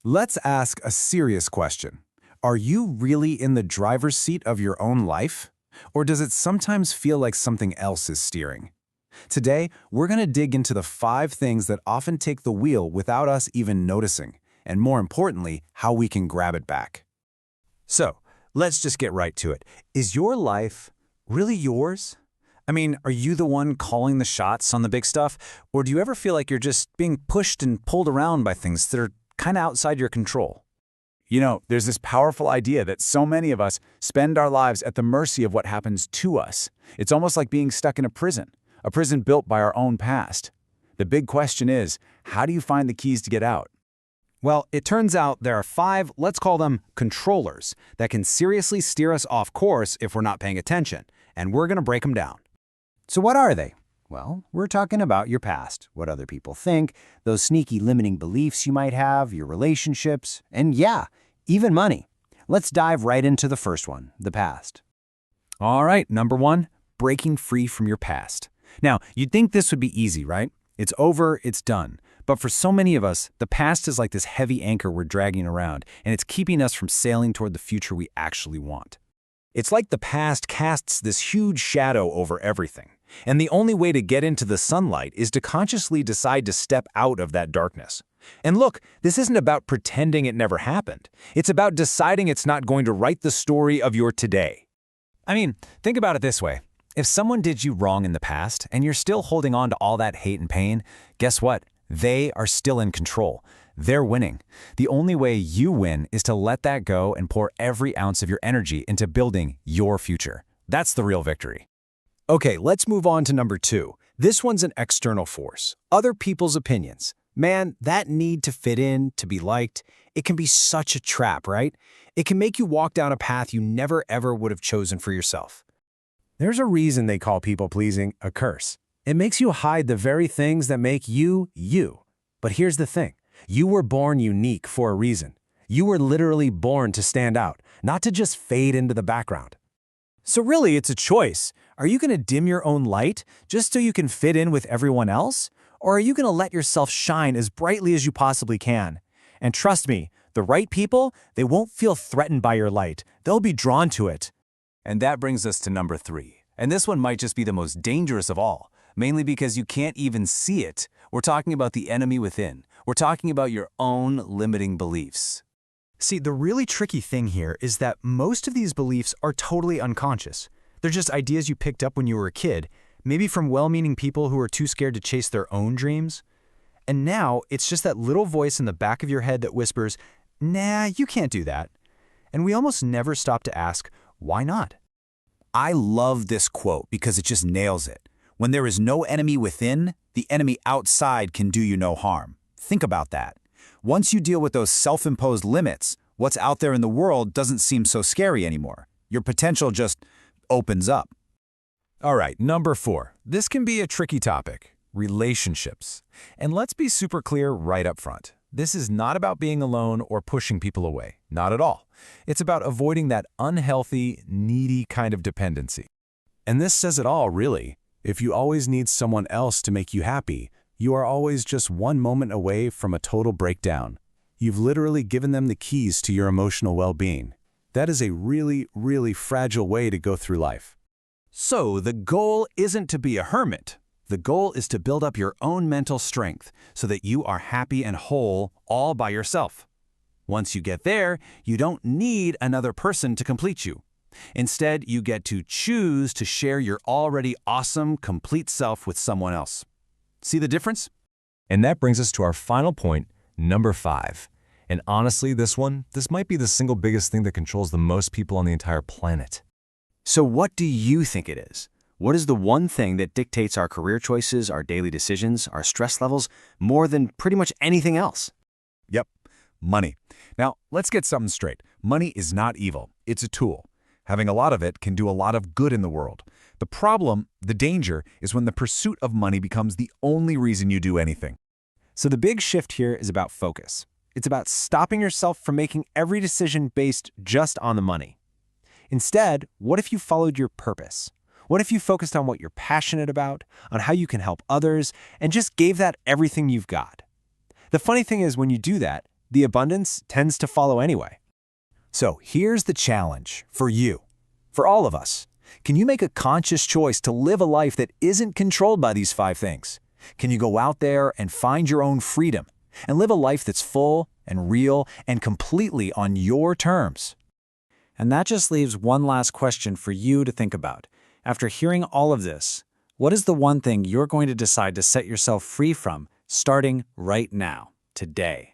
Let's ask a serious question. Are you really in the driver's seat of your own life? Or does it sometimes feel like something else is steering? Today, we're going to dig into the 5 things that often take the wheel without us even noticing, and more importantly, how we can grab it back. So, let's just get right to it. Is your life really yours? I mean, are you the one calling the shots on the big stuff? Or do you ever feel like you're just being pushed and pulled around by things that are kind of outside your control? You know, there's this powerful idea that so many of us spend our lives at the mercy of what happens to us. It's almost like being stuck in a prison built by our own past. The big question is, how do you find the keys to get out? Well, it turns out there are 5, let's call them controllers, that can seriously steer us off course if we're not paying attention, and we're going to break them down. So what are they? Well, we're talking about your past, what other people think, those sneaky limiting beliefs you might have, your relationships, and yeah, even money. Let's dive right into the first one, the past. All right, number 1, breaking free from your past. Now, you'd think this would be easy, right? It's over, it's done. But for so many of us, the past is like this heavy anchor we're dragging around, and it's keeping us from sailing toward the future we actually want. It's like the past casts this huge shadow over everything, and the only way to get into the sunlight is to consciously decide to step out of that darkness. And look, this isn't about pretending it never happened. It's about deciding it's not going to write the story of your today. I mean, think about it this way. If someone did you wrong in the past, and you're still holding on to all that hate and pain, guess what? They are still in control. They're winning. The only way you win is to let that go and pour every ounce of your energy into building your future. That's the real victory. Okay, let's move on to number 2. This one's an external force, other people's opinions. Man, that need to fit in, to be liked, it can be such a trap, right? It can make you walk down a path you never ever would have chosen for yourself. There's a reason they call people-pleasing a curse. It makes you hide the very things that make you, you. But here's the thing. You were born unique for a reason. You were literally born to stand out, not to just fade into the background. So really, it's a choice. Are you going to dim your own light just so you can fit in with everyone else? Or are you going to let yourself shine as brightly as you possibly can? And trust me, the right people, they won't feel threatened by your light. They'll be drawn to it. And that brings us to number 3. And this one might just be the most dangerous of all, mainly because you can't even see it. We're talking about the enemy within. We're talking about your own limiting beliefs. See, the really tricky thing here is that most of these beliefs are totally unconscious. They're just ideas you picked up when you were a kid, maybe from well-meaning people who are too scared to chase their own dreams. And now, it's just that little voice in the back of your head that whispers, "Nah, you can't do that." And we almost never stop to ask, why not? I love this quote because it just nails it. When there is no enemy within, the enemy outside can do you no harm. Think about that. Once you deal with those self-imposed limits, what's out there in the world doesn't seem so scary anymore. Your potential just opens up. All right, number 4. This can be a tricky topic, relationships. And let's be super clear right up front. This is not about being alone or pushing people away. Not at all. It's about avoiding that unhealthy, needy kind of dependency. And this says it all, really. If you always need someone else to make you happy, you are always just one moment away from a total breakdown. You've literally given them the keys to your emotional well-being. That is a really, really fragile way to go through life. So the goal isn't to be a hermit. The goal is to build up your own mental strength so that you are happy and whole all by yourself. Once you get there, you don't need another person to complete you. Instead, you get to choose to share your already awesome, complete self with someone else. See the difference? And that brings us to our final point, number 5. And honestly, this might be the single biggest thing that controls the most people on the entire planet. So what do you think it is? What is the one thing that dictates our career choices, our daily decisions, our stress levels, more than pretty much anything else? Yep, money. Now, let's get something straight. Money is not evil. It's a tool. Having a lot of it can do a lot of good in the world. The problem, the danger, is when the pursuit of money becomes the only reason you do anything. So the big shift here is about focus. It's about stopping yourself from making every decision based just on the money. Instead, what if you followed your purpose? What if you focused on what you're passionate about, on how you can help others, and just gave that everything you've got? The funny thing is, when you do that, the abundance tends to follow anyway. So here's the challenge for you, for all of us. Can you make a conscious choice to live a life that isn't controlled by these 5 things? Can you go out there and find your own freedom and live a life that's full and real and completely on your terms? And that just leaves one last question for you to think about. After hearing all of this, what is the one thing you're going to decide to set yourself free from starting right now, today?